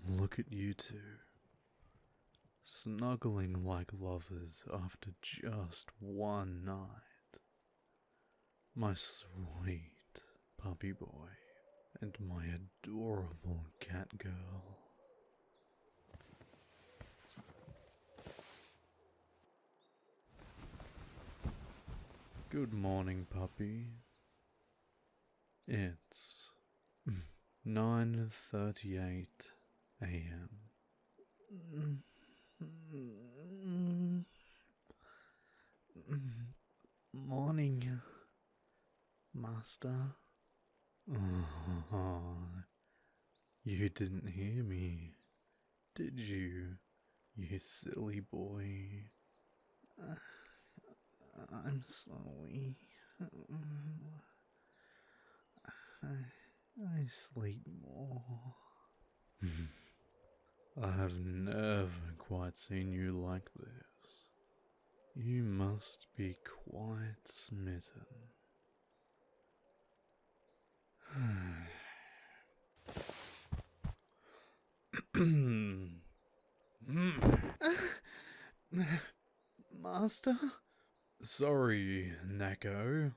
Look at you two, snuggling like lovers after just one night. My sweet puppy boy and my adorable cat girl. Good morning, puppy. It's 9:38 a.m. Morning, Master. Oh, you didn't hear me, did you, you silly boy? I'm sorry. I sleep more. I have never quite seen you like this. You must be quite smitten. Master? Sorry, Neko.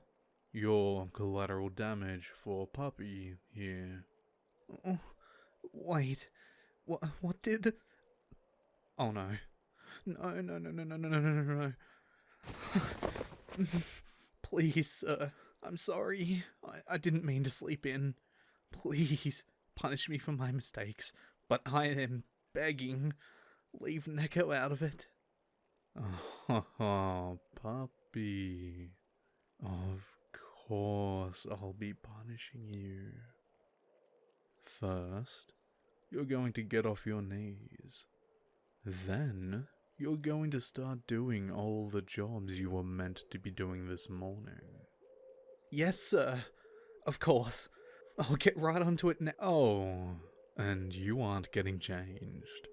Your collateral damage for puppy here. Oh, wait. What did... Oh no. No. Please, sir. I'm sorry. I didn't mean to sleep in. Please, punish me for my mistakes. But I am begging. Leave Neko out of it. Oh, puppy. Of course I'll be punishing you. First, you're going to get off your knees. Then, you're going to start doing all the jobs you were meant to be doing this morning. Yes, sir. Of course. I'll get right onto it now. Oh, and you aren't getting changed.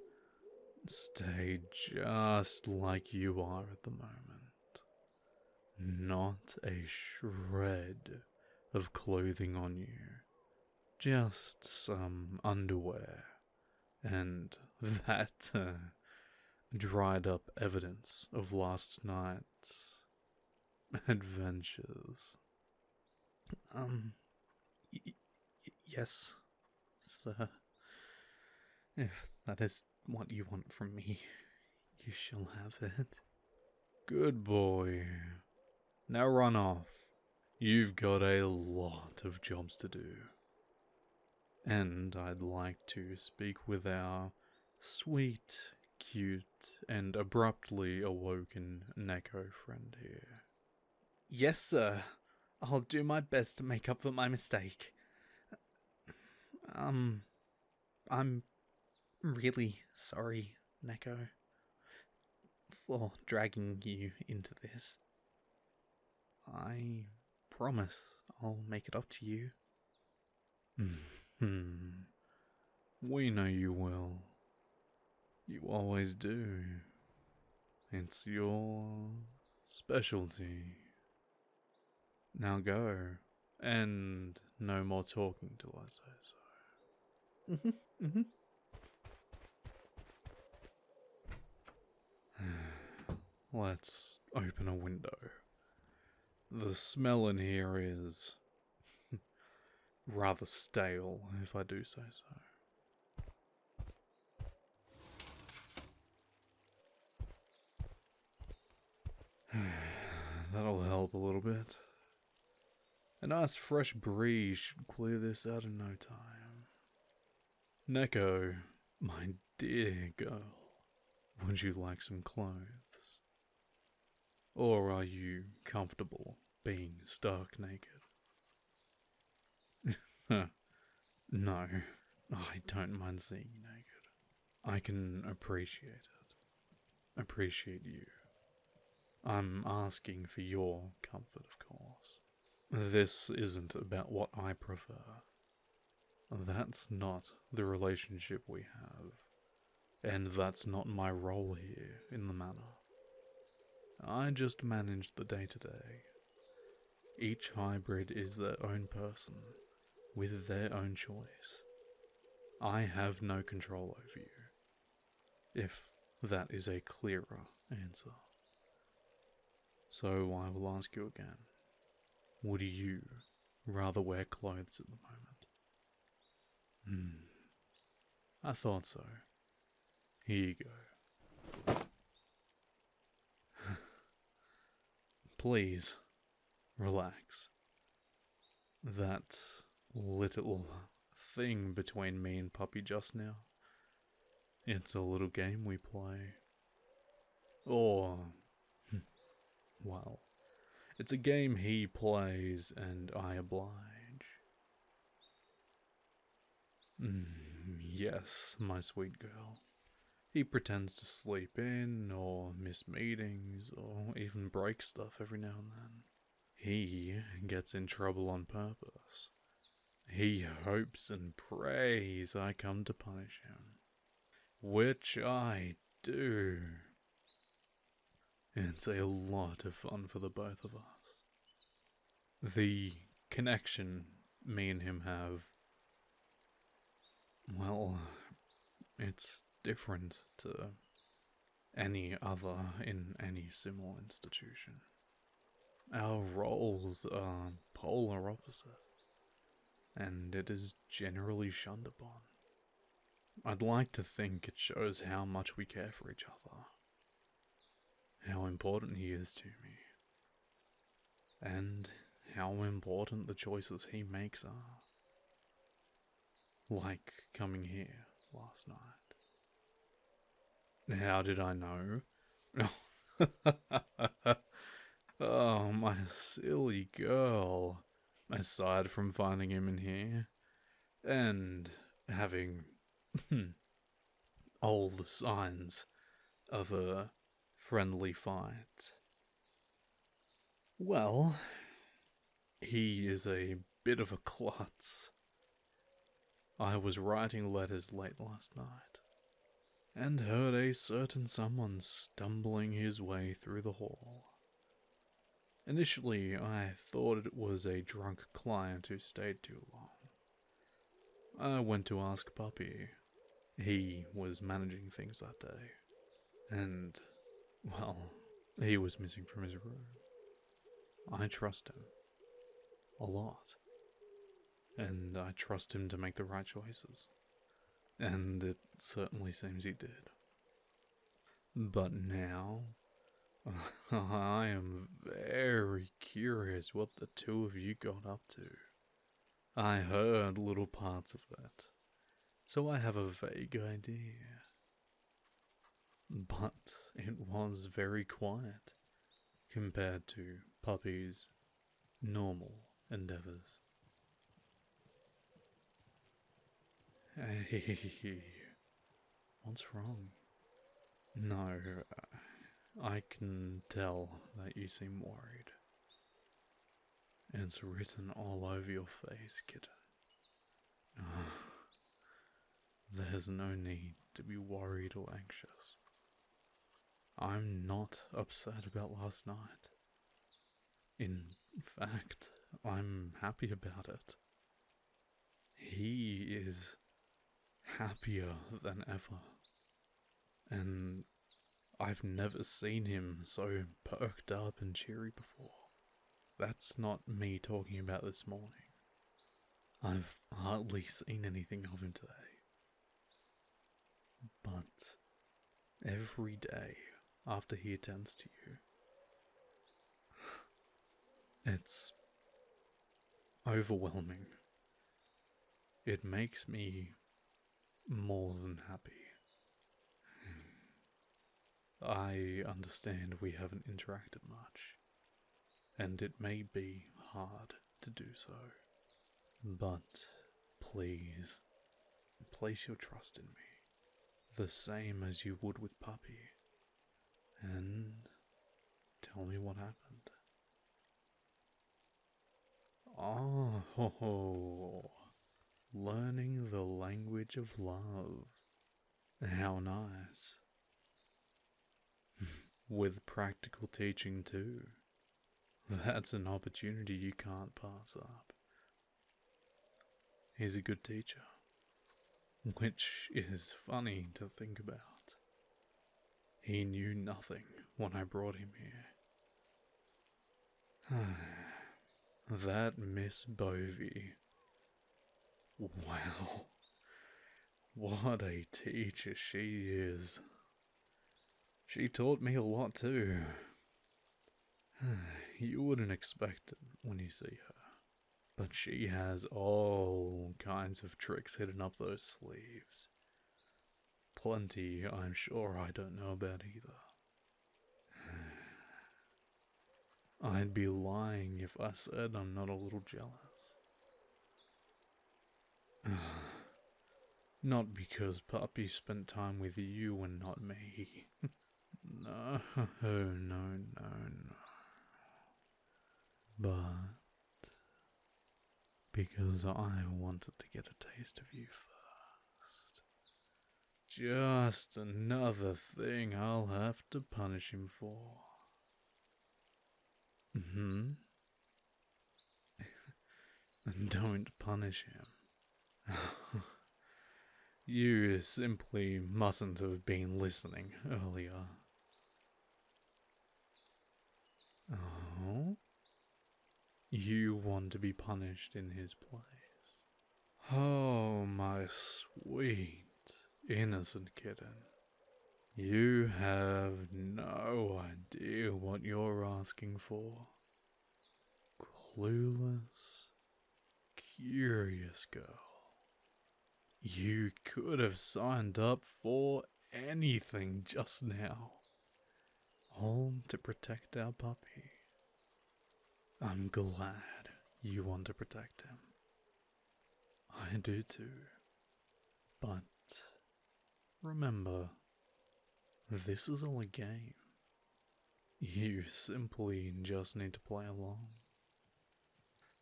Stay just like you are at the moment. Not a shred of clothing on you. Just some underwear. And that dried up evidence of last night's adventures. Yes, sir. If that is what you want from me, you shall have it. Good boy. Now run off. You've got a lot of jobs to do. And I'd like to speak with our sweet, cute, and abruptly awoken Neko friend here. Yes, sir. I'll do my best to make up for my mistake. I'm really sorry, Neko, for dragging you into this. I promise I'll make it up to you. We know you will. You always do. It's your specialty. Now go, and no more talking till I say so. Let's open a window. The smell in here is rather stale, if I do say so. That'll help a little bit. A nice fresh breeze should clear this out in no time. Neko, my dear girl, would you like some clothes? Or are you comfortable being stark naked? No, I don't mind seeing you naked. I can appreciate it. Appreciate you. I'm asking for your comfort, of course. This isn't about what I prefer. That's not the relationship we have. And that's not my role here in the manor. I just manage the day-to-day. Each hybrid is their own person, with their own choice, I have no control over you, if that is a clearer answer. So I will ask you again. Would you rather wear clothes at the moment? I thought so. Here you go. Please, relax. That little thing between me and Puppy just now, it's a little game we play. Or, well, it's a game he plays and I oblige. Yes, my sweet girl. He pretends to sleep in, or miss meetings, or even break stuff every now and then. He gets in trouble on purpose. He hopes and prays I come to punish him. Which I do. It's a lot of fun for the both of us. The connection me and him have, well, it's different to any other in any similar institution. Our roles are polar opposite, and it is generally shunned upon. I'd like to think it shows how much we care for each other, how important he is to me, and how important the choices he makes are. Like coming here last night. How did I know? Oh, my silly girl. Aside from finding him in here, and having all the signs of a friendly fight. Well, he is a bit of a klutz. I was writing letters late last night, and heard a certain someone stumbling his way through the hall. Initially, I thought it was a drunk client who stayed too long. I went to ask Puppy. He was managing things that day. And, well, he was missing from his room. I trust him. A lot. And I trust him to make the right choices. And it certainly seems he did. But now, I am very curious what the two of you got up to. I heard little parts of it, so I have a vague idea. But it was very quiet compared to Puppy's normal endeavors. Hey, what's wrong? No, I can tell that you seem worried. It's written all over your face, kitten. There's no need to be worried or anxious. I'm not upset about last night. In fact, I'm happy about it. He is happier than ever. And I've never seen him so perked up and cheery before. That's not me talking about this morning. I've hardly seen anything of him today. But every day after he attends to you, it's overwhelming. It makes me more than happy. I understand we haven't interacted much, and it may be hard to do so. But please, place your trust in me, the same as you would with Puppy, and tell me what happened. Oh, learning the language of love. How nice. With practical teaching too. That's an opportunity you can't pass up. He's a good teacher. which is funny to think about. He knew nothing when I brought him here. That Miss Bovey. Wow. What a teacher she is. She taught me a lot too. You wouldn't expect it when you see her. But she has all kinds of tricks hidden up those sleeves. Plenty, I'm sure, I don't know about either. I'd be lying if I said I'm not a little jealous. Not because Puppy spent time with you and not me. No. But because I wanted to get a taste of you first. Just another thing I'll have to punish him for. Don't punish him. You simply mustn't have been listening earlier. Oh? You want to be punished in his place? Oh, my sweet, innocent kitten. You have no idea what you're asking for. Clueless, curious girl. You could have signed up for anything just now. All to protect our puppy. I'm glad you want to protect him. I do too. But remember, this is all a game. You simply just need to play along.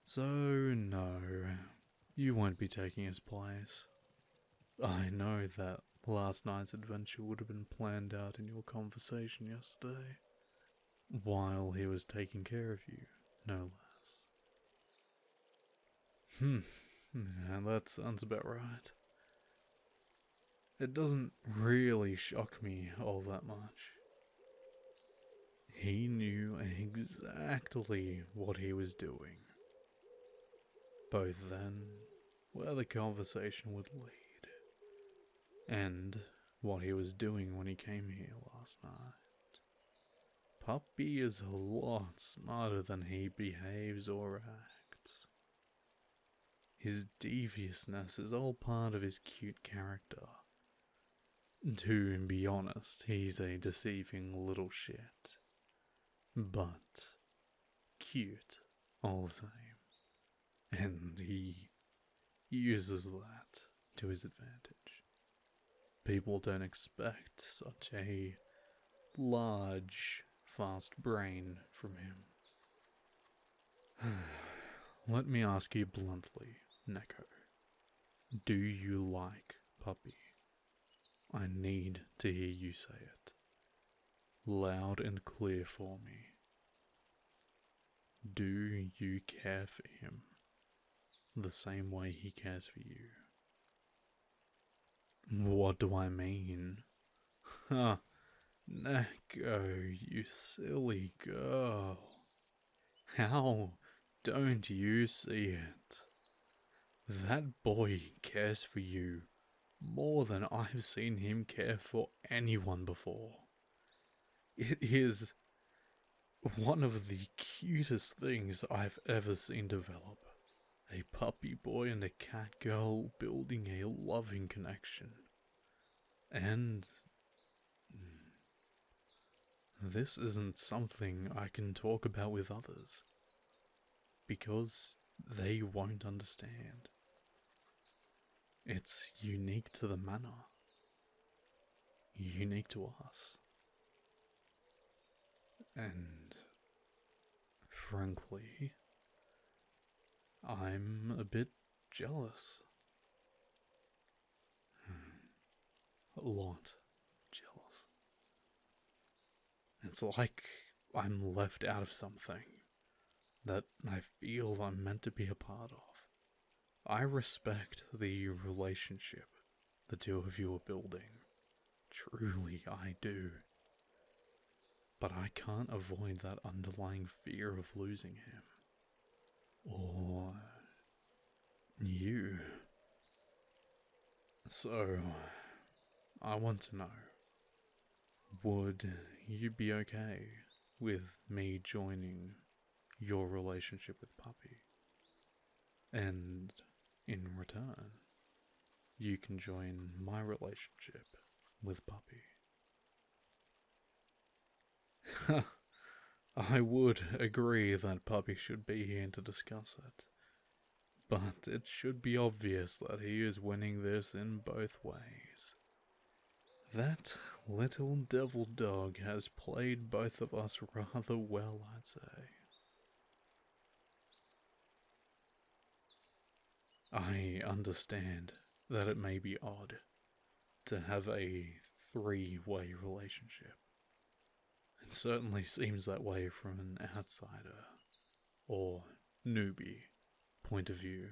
So no, you won't be taking his place. I know that last night's adventure would have been planned out in your conversation yesterday, while he was taking care of you, no less. Yeah, that sounds about right. It doesn't really shock me all that much. He knew exactly what he was doing, both then, where the conversation would lead, and what he was doing when he came here last night. Puppy is a lot smarter than he behaves or acts. His deviousness is all part of his cute character. To be honest, he's a deceiving little shit. But cute all the same. And he uses that to his advantage. People don't expect such a large, fast brain from him. Let me ask you bluntly, Neko. Do you like Puppy? I need to hear you say it. Loud and clear for me. Do you care for him the same way he cares for you? What do I mean? Ha, Neko, you silly girl. How don't you see it? That boy cares for you more than I've seen him care for anyone before. It is one of the cutest things I've ever seen develop. A puppy boy and a cat girl building a loving connection. And this isn't something I can talk about with others, because they won't understand. It's unique to the Manor. Unique to us. And frankly, I'm a bit jealous. A lot jealous. It's like I'm left out of something that I feel I'm meant to be a part of. I respect the relationship the two of you are building. Truly, I do. But I can't avoid that underlying fear of losing him. Or you. So, I want to know, would you be okay with me joining your relationship with Puppy? And in return, you can join my relationship with Puppy. I would agree that Puppy should be here to discuss it, but it should be obvious that he is winning this in both ways. That little devil dog has played both of us rather well, I'd say. I understand that it may be odd to have a three-way relationship. It certainly seems that way from an outsider or newbie point of view.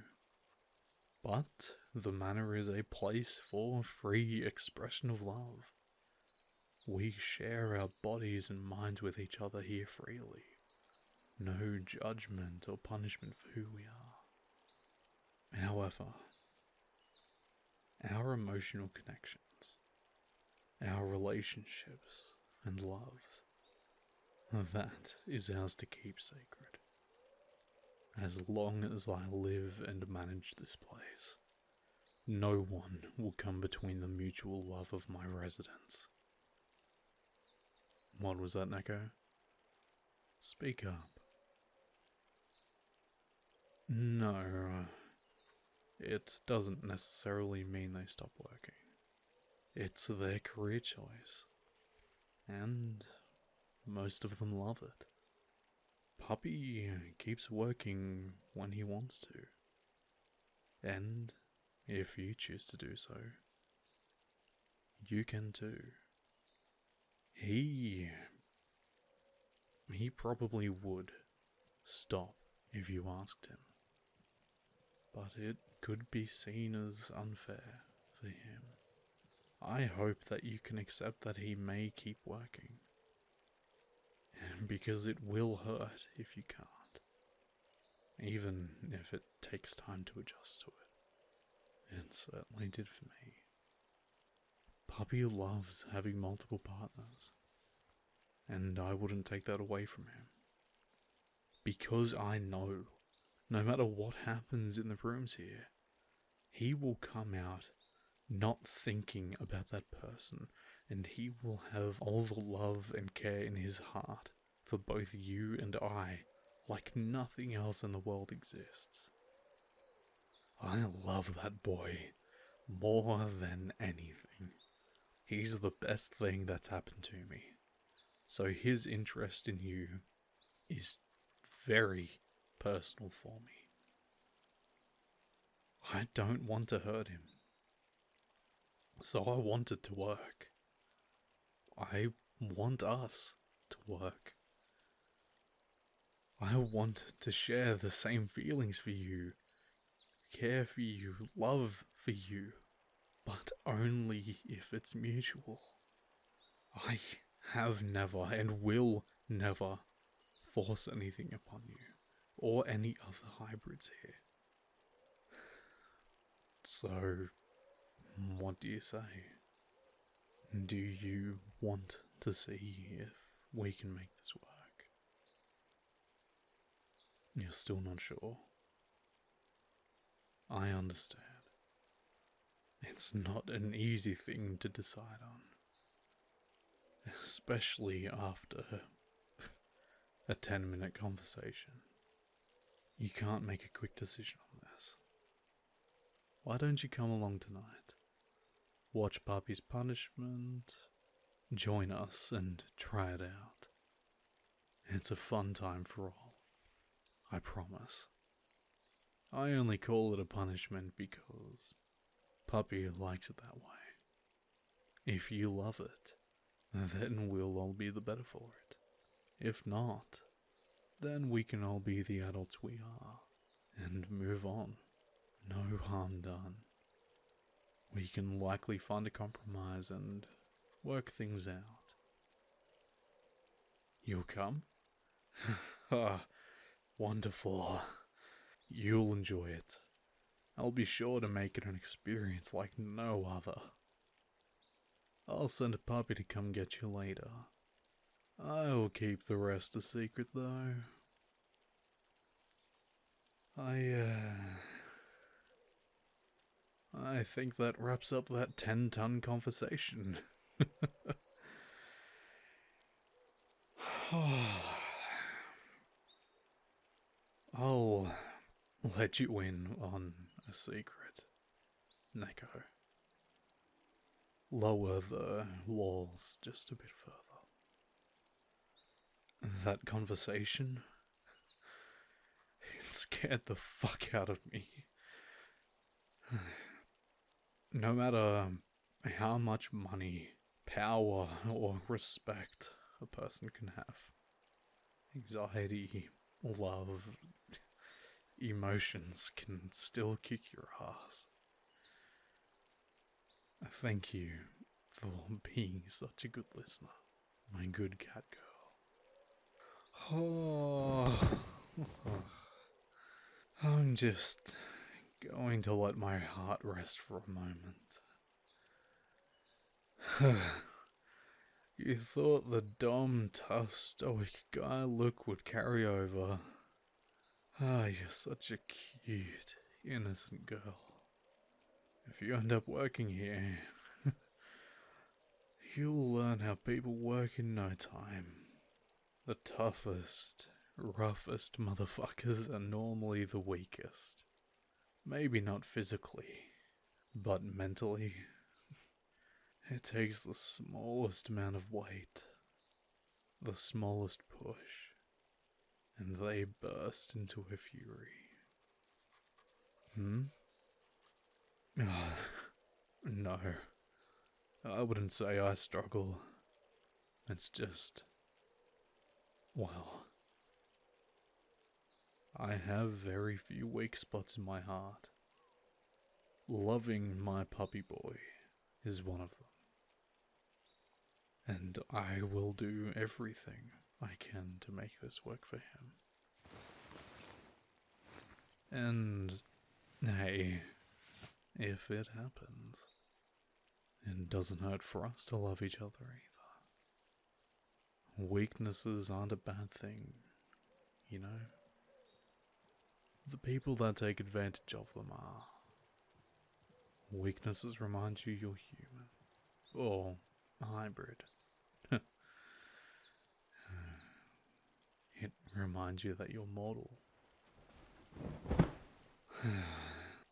But the Manor is a place for free expression of love. We share our bodies and minds with each other here freely. No judgment or punishment for who we are. However, our emotional connections, our relationships and loves, that is ours to keep sacred. As long as I live and manage this place, no one will come between the mutual love of my residents. What was that, Neko? Speak up. No, it doesn't necessarily mean they stop working. It's their career choice. And most of them love it. Puppy keeps working when he wants to. And if you choose to do so, you can too. He probably would stop if you asked him. But it could be seen as unfair for him. I hope that you can accept that he may keep working. Because it will hurt if you can't. Even if it takes time to adjust to it. It certainly did for me. Puppy loves having multiple partners. And I wouldn't take that away from him. Because I know, no matter what happens in the rooms here, he will come out not thinking about that person, and he will have all the love and care in his heart for both you and I, like nothing else in the world exists. I love that boy more than anything. He's the best thing that's happened to me. So his interest in you is very personal for me. I don't want to hurt him. So I want it to work. I want us to work. I want to share the same feelings for you, care for you, love for you, but only if it's mutual. I have never and will never force anything upon you, or any other hybrids here. So, what do you say? Do you want to see if we can make this work? You're still not sure? I understand. It's not an easy thing to decide on. Especially after a 10-minute conversation. You can't make a quick decision on this. Why don't you come along tonight? Watch Puppy's punishment, join us and try it out. It's a fun time for all, I promise. I only call it a punishment because Puppy likes it that way. If you love it, then we'll all be the better for it. If not, then we can all be the adults we are, and move on. No harm done. we can likely find a compromise and work things out. You'll come? Ah, wonderful. You'll enjoy it. I'll be sure to make it an experience like no other. I'll send a puppy to come get you later. I'll keep the rest a secret though. I think that wraps up that 10-ton conversation. I'll let you in on a secret, Neko. Lower the walls just a bit further. That conversation, it scared the fuck out of me. No matter how much money, power, or respect a person can have, anxiety, love, emotions can still kick your ass. Thank you for being such a good listener, my good cat girl. Oh, I'm just going to let my heart rest for a moment. You thought the dumb, tough, stoic guy look would carry over. Ah, you're such a cute, innocent girl. If you end up working here, you'll learn how people work in no time. The toughest, roughest motherfuckers are normally the weakest. Maybe not physically, but mentally. It takes the smallest amount of weight, the smallest push, and they burst into a fury. No, I wouldn't say I struggle. It's just, well, I have very few weak spots in my heart. Loving my puppy boy is one of them. And I will do everything I can to make this work for him. And, hey, if it happens, it doesn't hurt for us to love each other either. Weaknesses aren't a bad thing, you know? The people that take advantage of them are. Weaknesses remind you you're human. Or a hybrid. It reminds you that you're mortal.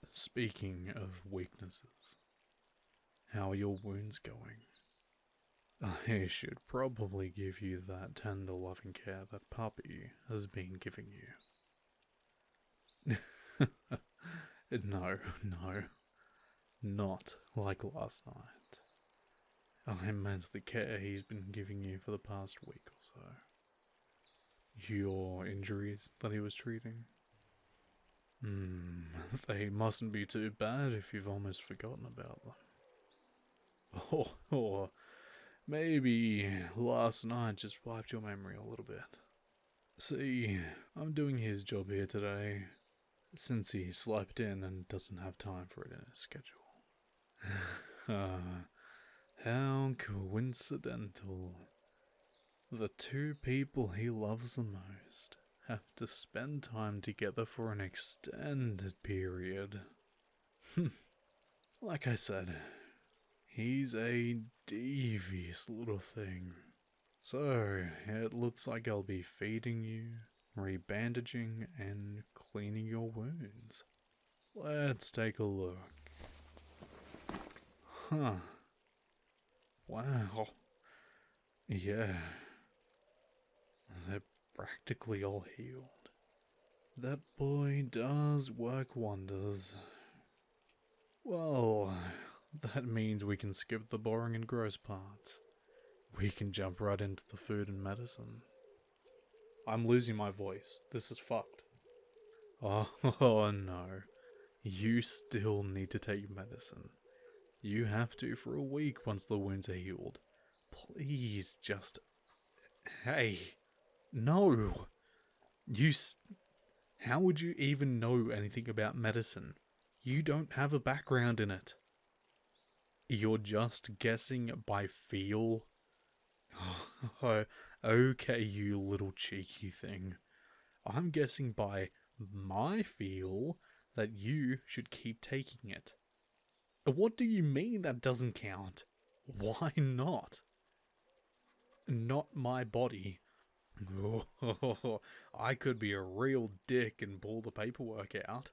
Speaking of weaknesses, how are your wounds going? I should probably give you that tender loving care that Puppy has been giving you. No, not like last night. I meant the care he's been giving you for the past week or so. Your injuries that he was treating? They mustn't be too bad if you've almost forgotten about them. Or maybe last night just wiped your memory a little bit. See, I'm doing his job here today, since he slept in and doesn't have time for it in his schedule. How coincidental. The two people he loves the most have to spend time together for an extended period. Like I said, he's a devious little thing. So, it looks like I'll be feeding you, rebandaging, and cleaning your wounds. Let's take a look. Huh. Wow. Yeah. They're practically all healed. That boy does work wonders. Well, that means we can skip the boring and gross parts. We can jump right into the food and medicine. I'm losing my voice. This is fucked. Oh no. You still need to take medicine. You have to for a week once the wounds are healed. Please, just... Hey. No. How would you even know anything about medicine? You don't have a background in it. You're just guessing by feel? Oh, okay, you little cheeky thing. I'm guessing by my feel that you should keep taking it. What do you mean that doesn't count? Why not? Not my body. Oh, I could be a real dick and pull the paperwork out.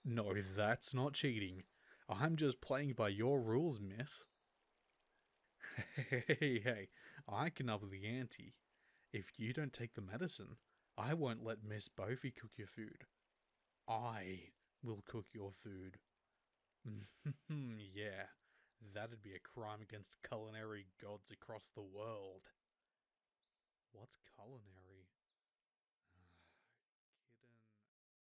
No, that's not cheating. I'm just playing by your rules, miss. Hey, I can up the ante. If you don't take the medicine, I won't let Miss Bofi cook your food. I will cook your food. Yeah, that'd be a crime against culinary gods across the world. What's culinary?